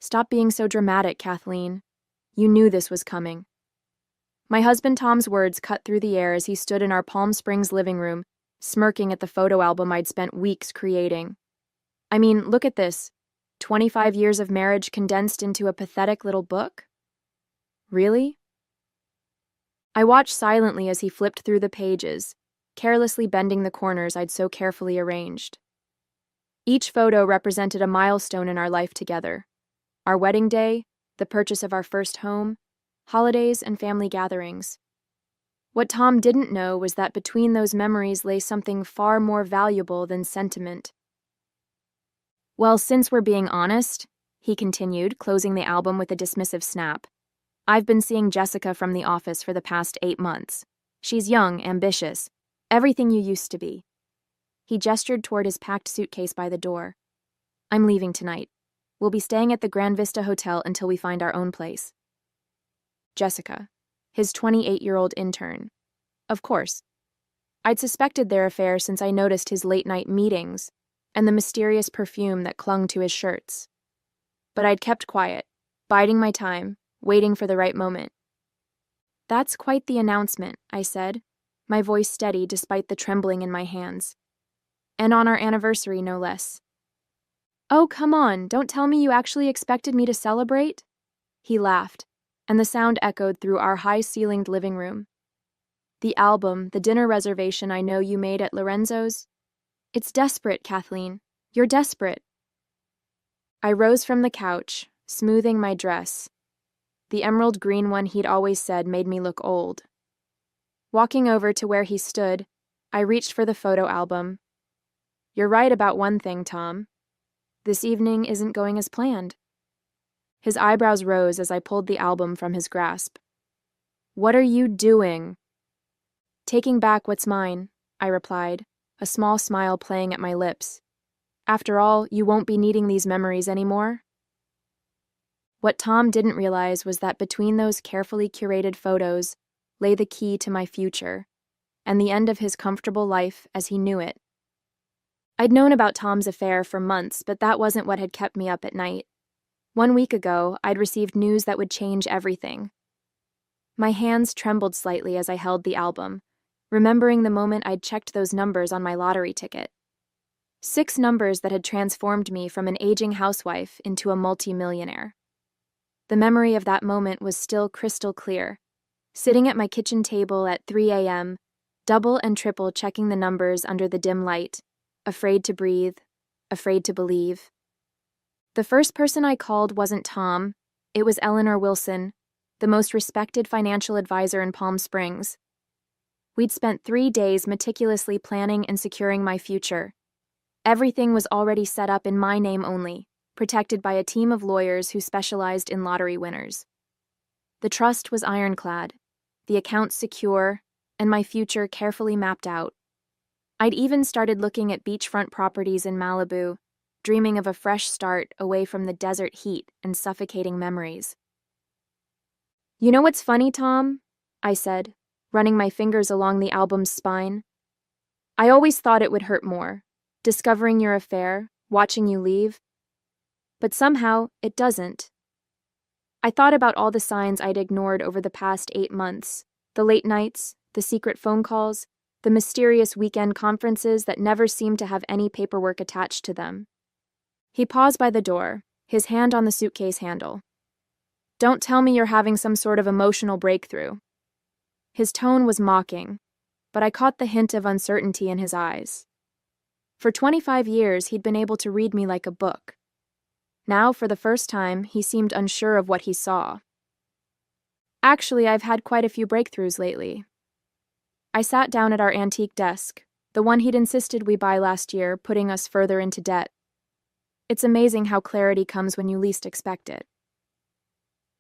Stop being so dramatic, Kathleen. You knew this was coming. My husband Tom's words cut through the air as he stood in our Palm Springs living room, smirking at the photo album I'd spent weeks creating. I mean, look at this. 25 years of marriage condensed into a pathetic little book? Really? I watched silently as he flipped through the pages, carelessly bending the corners I'd so carefully arranged. Each photo represented a milestone in our life together. Our wedding day, the purchase of our first home, holidays and family gatherings. What Tom didn't know was that between those memories lay something far more valuable than sentiment. Well, since we're being honest, he continued, closing the album with a dismissive snap, I've been seeing Jessica from the office for the past 8 months. She's young, ambitious, everything you used to be. He gestured toward his packed suitcase by the door. I'm leaving tonight. We'll be staying at the Grand Vista Hotel until we find our own place. Jessica, his 28-year-old intern. Of course. I'd suspected their affair since I noticed his late-night meetings and the mysterious perfume that clung to his shirts. But I'd kept quiet, biding my time, waiting for the right moment. That's quite the announcement, I said, my voice steady despite the trembling in my hands. And on our anniversary, no less. Oh, come on, don't tell me you actually expected me to celebrate? He laughed, and the sound echoed through our high-ceilinged living room. The album, the dinner reservation I know you made at Lorenzo's? It's desperate, Kathleen. You're desperate. I rose from the couch, smoothing my dress. The emerald green one he'd always said made me look old. Walking over to where he stood, I reached for the photo album. You're right about one thing, Tom. This evening isn't going as planned. His eyebrows rose as I pulled the album from his grasp. What are you doing? Taking back what's mine, I replied, a small smile playing at my lips. After all, you won't be needing these memories anymore. What Tom didn't realize was that between those carefully curated photos lay the key to my future, and the end of his comfortable life as he knew it. I'd known about Tom's affair for months, but that wasn't what had kept me up at night. 1 week ago, I'd received news that would change everything. My hands trembled slightly as I held the album, remembering the moment I'd checked those numbers on my lottery ticket. 6 numbers that had transformed me from an aging housewife into a multi-millionaire. The memory of that moment was still crystal clear. Sitting at my kitchen table at 3 a.m., double and triple checking the numbers under the dim light, afraid to breathe, afraid to believe. The first person I called wasn't Tom, it was Eleanor Wilson, the most respected financial advisor in Palm Springs. We'd spent 3 days meticulously planning and securing my future. Everything was already set up in my name only, protected by a team of lawyers who specialized in lottery winners. The trust was ironclad, the accounts secure, and my future carefully mapped out. I'd even started looking at beachfront properties in Malibu, dreaming of a fresh start away from the desert heat and suffocating memories. You know what's funny, Tom? I said, running my fingers along the album's spine. I always thought it would hurt more, discovering your affair, watching you leave. But somehow, it doesn't. I thought about all the signs I'd ignored over the past 8 months, the late nights, the secret phone calls, the mysterious weekend conferences that never seemed to have any paperwork attached to them. He paused by the door, his hand on the suitcase handle. Don't tell me you're having some sort of emotional breakthrough. His tone was mocking, but I caught the hint of uncertainty in his eyes. For 25 years, he'd been able to read me like a book. Now, for the first time, he seemed unsure of what he saw. Actually, I've had quite a few breakthroughs lately. I sat down at our antique desk, the one he'd insisted we buy last year, putting us further into debt. It's amazing how clarity comes when you least expect it.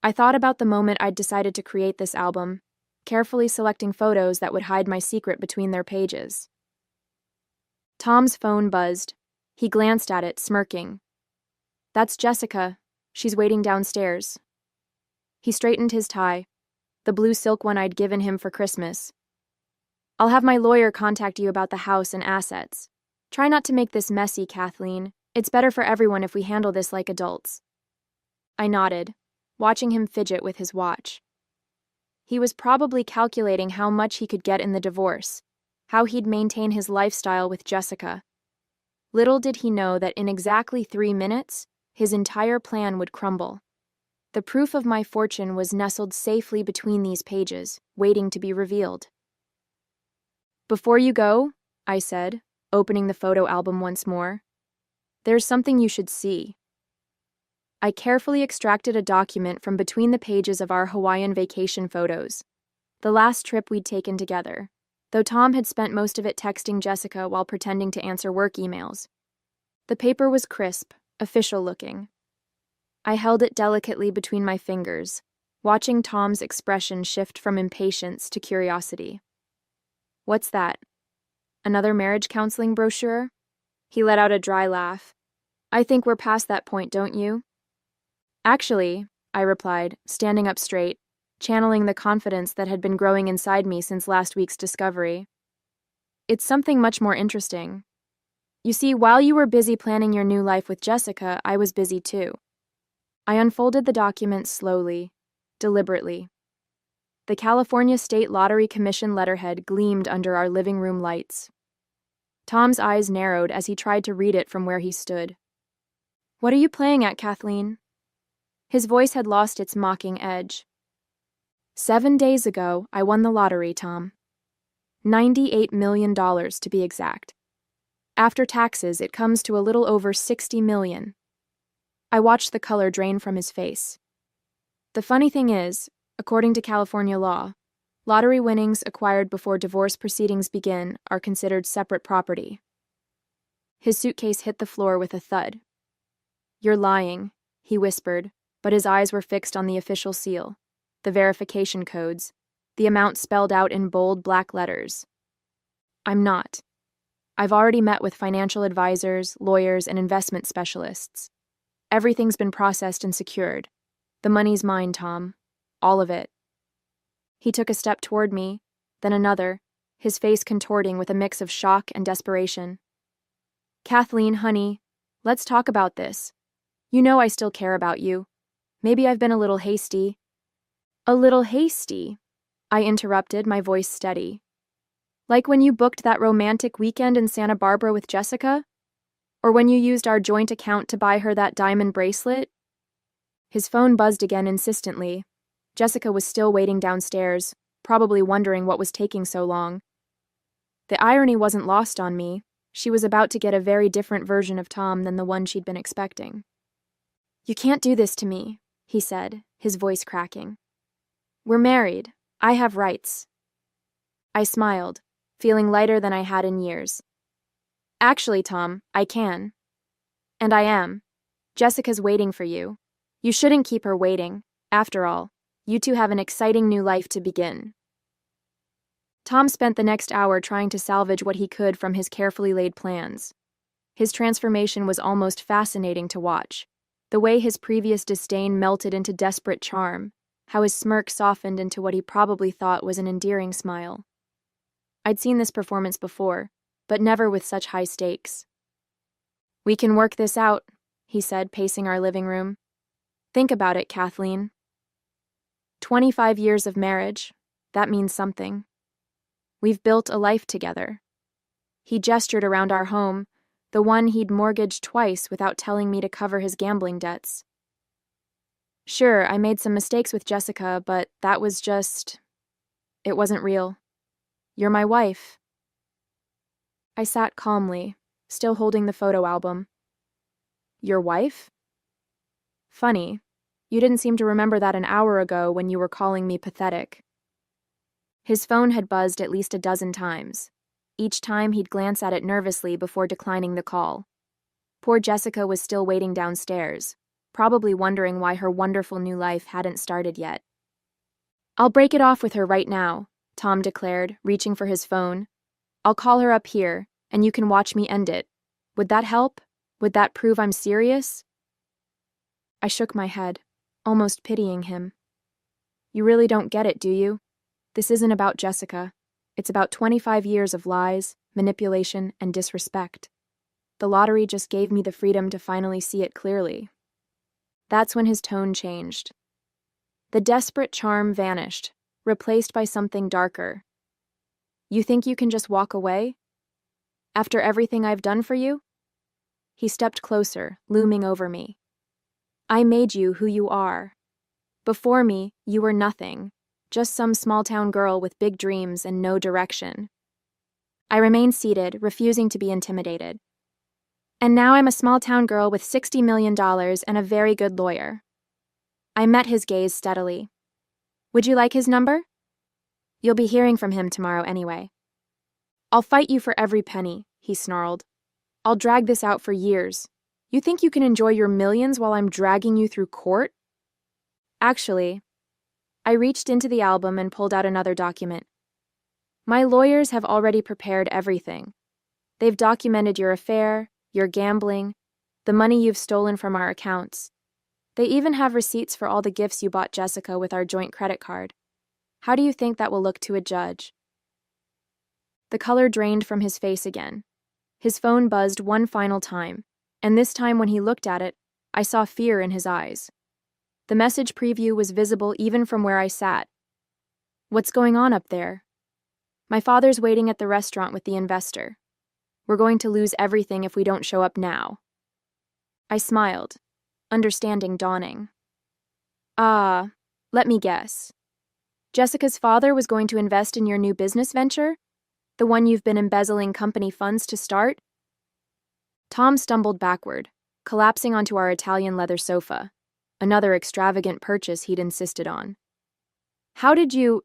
I thought about the moment I'd decided to create this album, carefully selecting photos that would hide my secret between their pages. Tom's phone buzzed. He glanced at it, smirking. That's Jessica. She's waiting downstairs. He straightened his tie, the blue silk one I'd given him for Christmas. I'll have my lawyer contact you about the house and assets. Try not to make this messy, Kathleen. It's better for everyone if we handle this like adults. I nodded, watching him fidget with his watch. He was probably calculating how much he could get in the divorce, how he'd maintain his lifestyle with Jessica. Little did he know that in exactly 3 minutes, his entire plan would crumble. The proof of my fortune was nestled safely between these pages, waiting to be revealed. "Before you go," I said, opening the photo album once more, "there's something you should see." I carefully extracted a document from between the pages of our Hawaiian vacation photos, the last trip we'd taken together, though Tom had spent most of it texting Jessica while pretending to answer work emails. The paper was crisp, official-looking. I held it delicately between my fingers, watching Tom's expression shift from impatience to curiosity. "What's that? Another marriage counseling brochure?" He let out a dry laugh. "I think we're past that point, don't you?" "Actually," I replied, standing up straight, channeling the confidence that had been growing inside me since last week's discovery. "It's something much more interesting. You see, while you were busy planning your new life with Jessica, I was busy too." I unfolded the document slowly, deliberately. The California State Lottery Commission letterhead gleamed under our living room lights. Tom's eyes narrowed as he tried to read it from where he stood. "What are you playing at, Kathleen?" His voice had lost its mocking edge. 7 days ago, I won the lottery, Tom. $98 million to be exact. After taxes, it comes to a little over $60 million. I watched the color drain from his face. The funny thing is, according to California law, lottery winnings acquired before divorce proceedings begin are considered separate property. His suitcase hit the floor with a thud. "You're lying," he whispered, but his eyes were fixed on the official seal, the verification codes, the amount spelled out in bold black letters. "I'm not. I've already met with financial advisors, lawyers, and investment specialists. Everything's been processed and secured. The money's mine, Tom. All of it." He took a step toward me, then another, his face contorting with a mix of shock and desperation. "Kathleen, honey, let's talk about this. You know I still care about you. Maybe I've been a little hasty." "A little hasty?" I interrupted, my voice steady. "Like when you booked that romantic weekend in Santa Barbara with Jessica? Or when you used our joint account to buy her that diamond bracelet?" His phone buzzed again insistently. Jessica was still waiting downstairs, probably wondering what was taking so long. The irony wasn't lost on me. She was about to get a very different version of Tom than the one she'd been expecting. "You can't do this to me," he said, his voice cracking. "We're married. I have rights." I smiled, feeling lighter than I had in years. "Actually, Tom, I can. And I am. Jessica's waiting for you. You shouldn't keep her waiting. After all, you two have an exciting new life to begin." Tom spent the next hour trying to salvage what he could from his carefully laid plans. His transformation was almost fascinating to watch. The way his previous disdain melted into desperate charm, how his smirk softened into what he probably thought was an endearing smile. I'd seen this performance before, but never with such high stakes. "We can work this out," he said, pacing our living room. "Think about it, Kathleen. 25 years of marriage, that means something. We've built a life together." He gestured around our home, the one he'd mortgaged twice without telling me to cover his gambling debts. "Sure, I made some mistakes with Jessica, but that was just... it wasn't real. You're my wife." I sat calmly, still holding the photo album. "Your wife? Funny, you didn't seem to remember that an hour ago when you were calling me pathetic." His phone had buzzed at least a dozen times. Each time he'd glance at it nervously before declining the call. Poor Jessica was still waiting downstairs, probably wondering why her wonderful new life hadn't started yet. "I'll break it off with her right now," Tom declared, reaching for his phone. "I'll call her up here, and you can watch me end it. Would that help? Would that prove I'm serious?" I shook my head, almost pitying him. "You really don't get it, do you? This isn't about Jessica. It's about 25 years of lies, manipulation, and disrespect. The lottery just gave me the freedom to finally see it clearly." That's when his tone changed. The desperate charm vanished, replaced by something darker. You think you can just walk away? After everything I've done for you? He stepped closer, looming over me. I made you who you are. Before me, you were nothing, just some small-town girl with big dreams and no direction. I remained seated, refusing to be intimidated. And now I'm a small-town girl with $60 million and a very good lawyer. I met his gaze steadily. Would you like his number? You'll be hearing from him tomorrow anyway. I'll fight you for every penny, he snarled. I'll drag this out for years. You think you can enjoy your millions while I'm dragging you through court? Actually, I reached into the album and pulled out another document. My lawyers have already prepared everything. They've documented your affair, your gambling, the money you've stolen from our accounts. They even have receipts for all the gifts you bought Jessica with our joint credit card. How do you think that will look to a judge? The color drained from his face again. His phone buzzed one final time, and this time when he looked at it, I saw fear in his eyes. The message preview was visible even from where I sat. What's going on up there? My father's waiting at the restaurant with the investor. We're going to lose everything if we don't show up now. I smiled, understanding dawning. Let me guess. Jessica's father was going to invest in your new business venture? The one you've been embezzling company funds to start? Tom stumbled backward, collapsing onto our Italian leather sofa, another extravagant purchase he'd insisted on. How did you...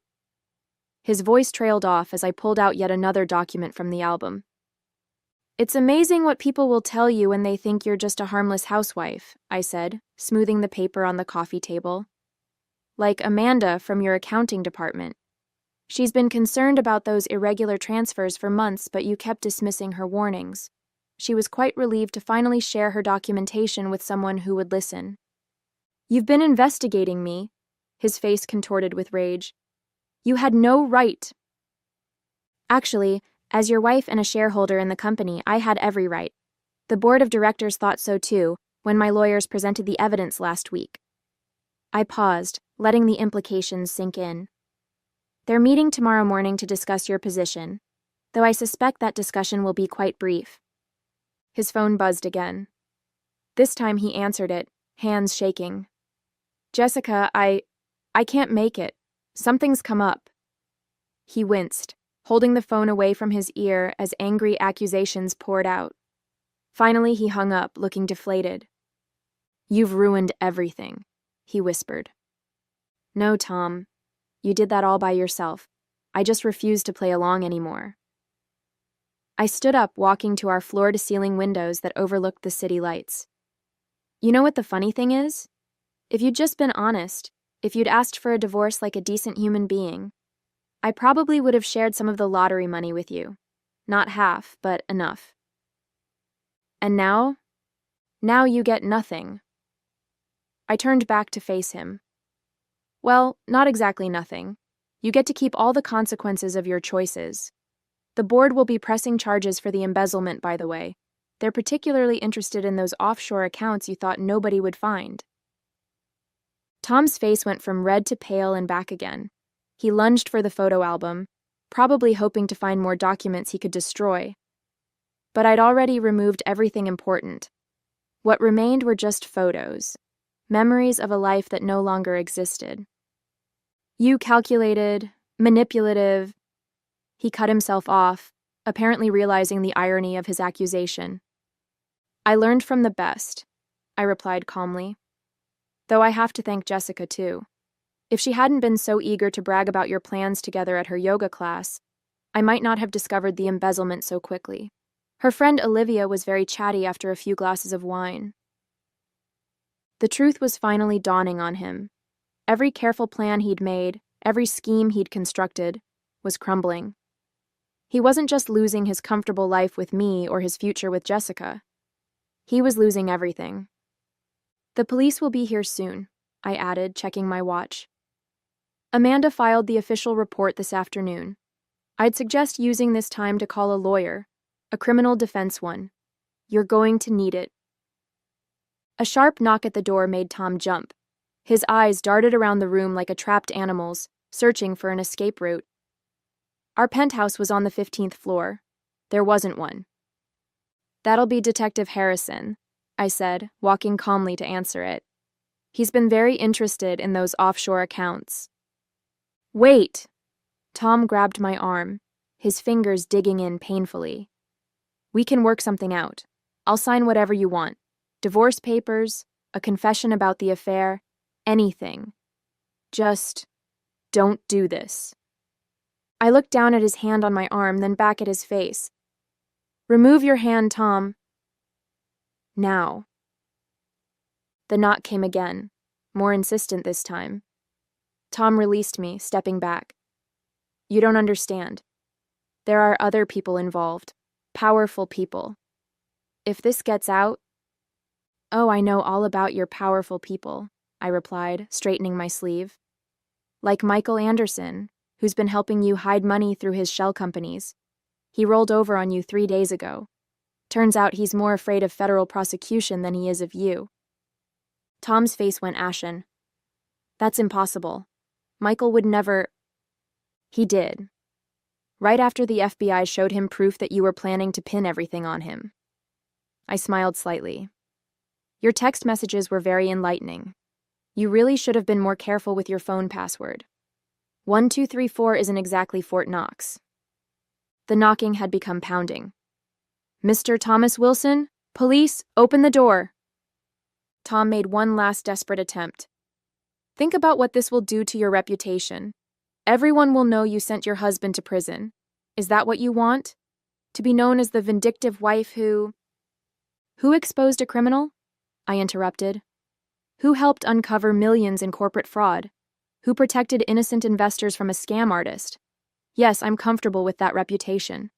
His voice trailed off as I pulled out yet another document from the album. It's amazing what people will tell you when they think you're just a harmless housewife, I said, smoothing the paper on the coffee table. Like Amanda from your accounting department. She's been concerned about those irregular transfers for months, but you kept dismissing her warnings. She was quite relieved to finally share her documentation with someone who would listen. You've been investigating me, his face contorted with rage. You had no right. Actually, as your wife and a shareholder in the company, I had every right. The board of directors thought so too, when my lawyers presented the evidence last week. I paused, letting the implications sink in. They're meeting tomorrow morning to discuss your position, though I suspect that discussion will be quite brief. His phone buzzed again. This time he answered it, hands shaking. Jessica, I can't make it. Something's come up. He winced, holding the phone away from his ear as angry accusations poured out. Finally, he hung up, looking deflated. You've ruined everything, he whispered. No, Tom. You did that all by yourself. I just refused to play along anymore. I stood up, walking to our floor-to-ceiling windows that overlooked the city lights. You know what the funny thing is? If you'd just been honest, if you'd asked for a divorce like a decent human being, I probably would have shared some of the lottery money with you. Not half, but enough. And now? Now you get nothing. I turned back to face him. Well, not exactly nothing. You get to keep all the consequences of your choices. The board will be pressing charges for the embezzlement, by the way. They're particularly interested in those offshore accounts you thought nobody would find. Tom's face went from red to pale and back again. He lunged for the photo album, probably hoping to find more documents he could destroy. But I'd already removed everything important. What remained were just photos, memories of a life that no longer existed. You calculated, manipulative. He cut himself off, apparently realizing the irony of his accusation. I learned from the best, I replied calmly. Though I have to thank Jessica, too. If she hadn't been so eager to brag about your plans together at her yoga class, I might not have discovered the embezzlement so quickly. Her friend Olivia was very chatty after a few glasses of wine. The truth was finally dawning on him. Every careful plan he'd made, every scheme he'd constructed, was crumbling. He wasn't just losing his comfortable life with me or his future with Jessica. He was losing everything. The police will be here soon, I added, checking my watch. Amanda filed the official report this afternoon. I'd suggest using this time to call a lawyer, a criminal defense one. You're going to need it. A sharp knock at the door made Tom jump. His eyes darted around the room like a trapped animal's, searching for an escape route. Our penthouse was on the 15th floor. There wasn't one. "That'll be Detective Harrison," I said, walking calmly to answer it. "He's been very interested in those offshore accounts." "Wait!" Tom grabbed my arm, his fingers digging in painfully. "We can work something out. I'll sign whatever you want. Divorce papers, a confession about the affair, anything. Just don't do this." I looked down at his hand on my arm, then back at his face. "Remove your hand, Tom." "Now." The knock came again, more insistent this time. Tom released me, stepping back. "You don't understand. There are other people involved, powerful people. If this gets out—" "Oh, I know all about your powerful people," I replied, straightening my sleeve. "Like Michael Anderson, who's been helping you hide money through his shell companies. He rolled over on you 3 days ago. Turns out he's more afraid of federal prosecution than he is of you." Tom's face went ashen. "That's impossible. Michael would never—" "He did. Right after the FBI showed him proof that you were planning to pin everything on him." I smiled slightly. "Your text messages were very enlightening. You really should have been more careful with your phone password. 1234 isn't exactly Fort Knox." The knocking had become pounding. "Mr. Thomas Wilson? Police, open the door!" Tom made one last desperate attempt. "Think about what this will do to your reputation. Everyone will know you sent your husband to prison. Is that what you want? To be known as the vindictive wife who—" "Who exposed a criminal?" I interrupted. "Who helped uncover millions in corporate fraud? Who protected innocent investors from a scam artist? Yes, I'm comfortable with that reputation."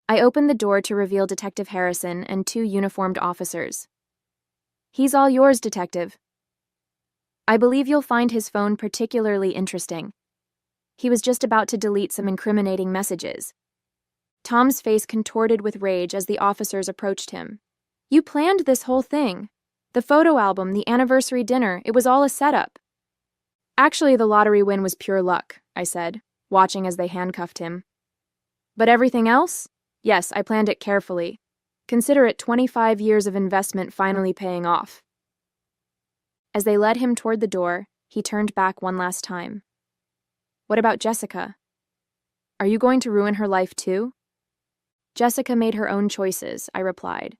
I opened the door to reveal Detective Harrison and 2 uniformed officers. "He's all yours, Detective. I believe you'll find his phone particularly interesting." He was just about to delete some incriminating messages. Tom's face contorted with rage as the officers approached him. "You planned this whole thing. The photo album, the anniversary dinner, it was all a setup." "Actually, the lottery win was pure luck," I said, watching as they handcuffed him. "But everything else? Yes, I planned it carefully. Consider it 25 years of investment finally paying off." As they led him toward the door, he turned back one last time. "What about Jessica? Are you going to ruin her life too?" "Jessica made her own choices," I replied.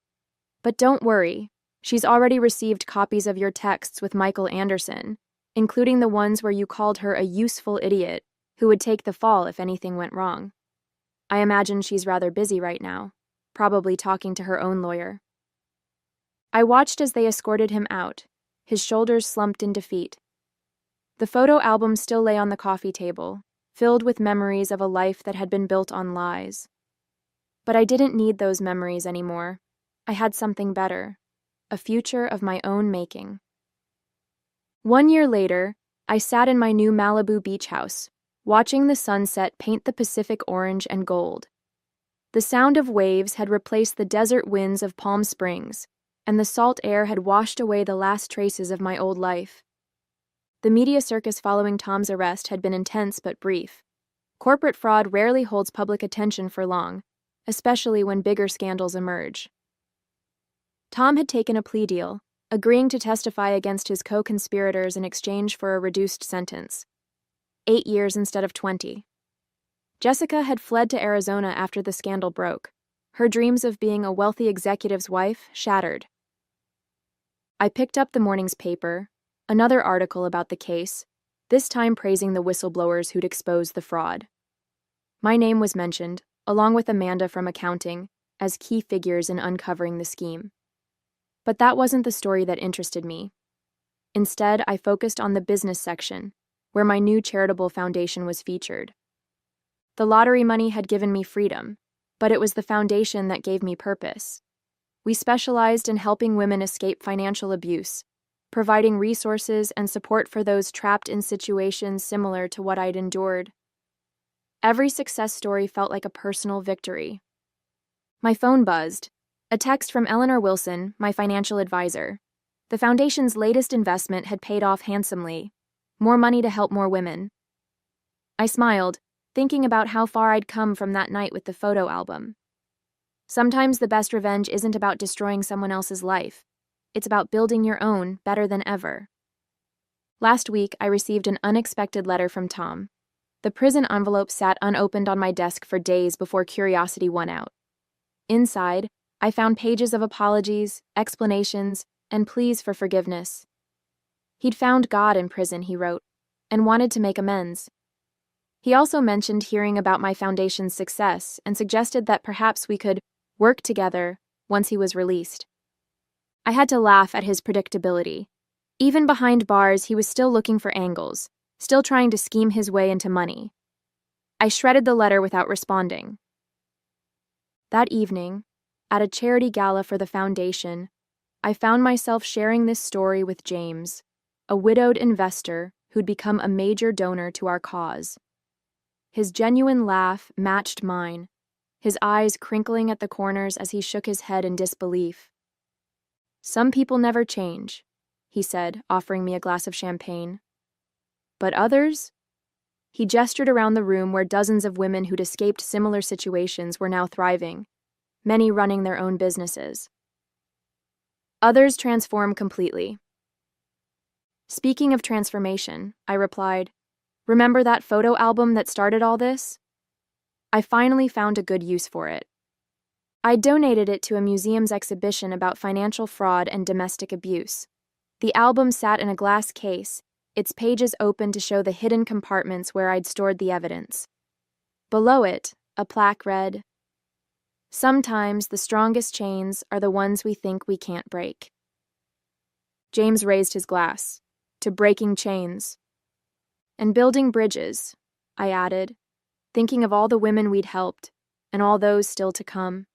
"But don't worry, she's already received copies of your texts with Michael Anderson, including the ones where you called her a useful idiot who would take the fall if anything went wrong. I imagine she's rather busy right now, probably talking to her own lawyer." I watched as they escorted him out, his shoulders slumped in defeat. The photo album still lay on the coffee table, filled with memories of a life that had been built on lies. But I didn't need those memories anymore. I had something better, a future of my own making. 1 year later, I sat in my new Malibu beach house, watching the sunset paint the Pacific orange and gold. The sound of waves had replaced the desert winds of Palm Springs, and the salt air had washed away the last traces of my old life. The media circus following Tom's arrest had been intense but brief. Corporate fraud rarely holds public attention for long, especially when bigger scandals emerge. Tom had taken a plea deal, agreeing to testify against his co-conspirators in exchange for a reduced sentence. 8 years instead of 20. Jessica had fled to Arizona after the scandal broke, her dreams of being a wealthy executive's wife shattered. I picked up the morning's paper, another article about the case, this time praising the whistleblowers who'd exposed the fraud. My name was mentioned, along with Amanda from accounting, as key figures in uncovering the scheme. But that wasn't the story that interested me. Instead, I focused on the business section, where my new charitable foundation was featured. The lottery money had given me freedom, but it was the foundation that gave me purpose. We specialized in helping women escape financial abuse, providing resources and support for those trapped in situations similar to what I'd endured. Every success story felt like a personal victory. My phone buzzed. A text from Eleanor Wilson, my financial advisor. The foundation's latest investment had paid off handsomely. More money to help more women. I smiled, thinking about how far I'd come from that night with the photo album. Sometimes the best revenge isn't about destroying someone else's life. It's about building your own better than ever. Last week, I received an unexpected letter from Tom. The prison envelope sat unopened on my desk for days before curiosity won out. Inside, I found pages of apologies, explanations, and pleas for forgiveness. He'd found God in prison, he wrote, and wanted to make amends. He also mentioned hearing about my foundation's success and suggested that perhaps we could work together once he was released. I had to laugh at his predictability. Even behind bars, he was still looking for angles, still trying to scheme his way into money. I shredded the letter without responding. That evening, at a charity gala for the foundation, I found myself sharing this story with James, a widowed investor who'd become a major donor to our cause. His genuine laugh matched mine, his eyes crinkling at the corners as he shook his head in disbelief. "Some people never change," he said, offering me a glass of champagne. "But others?" He gestured around the room where dozens of women who'd escaped similar situations were now thriving, many running their own businesses. "Others transform completely." Speaking of transformation, I replied, "Remember that photo album that started all this?" I finally found a good use for it. I donated it to a museum's exhibition about financial fraud and domestic abuse. The album sat in a glass case, its pages open to show the hidden compartments where I'd stored the evidence. Below it, a plaque read, "Sometimes the strongest chains are the ones we think we can't break." James raised his glass. "To breaking chains." "And building bridges," I added, thinking of all the women we'd helped, and all those still to come.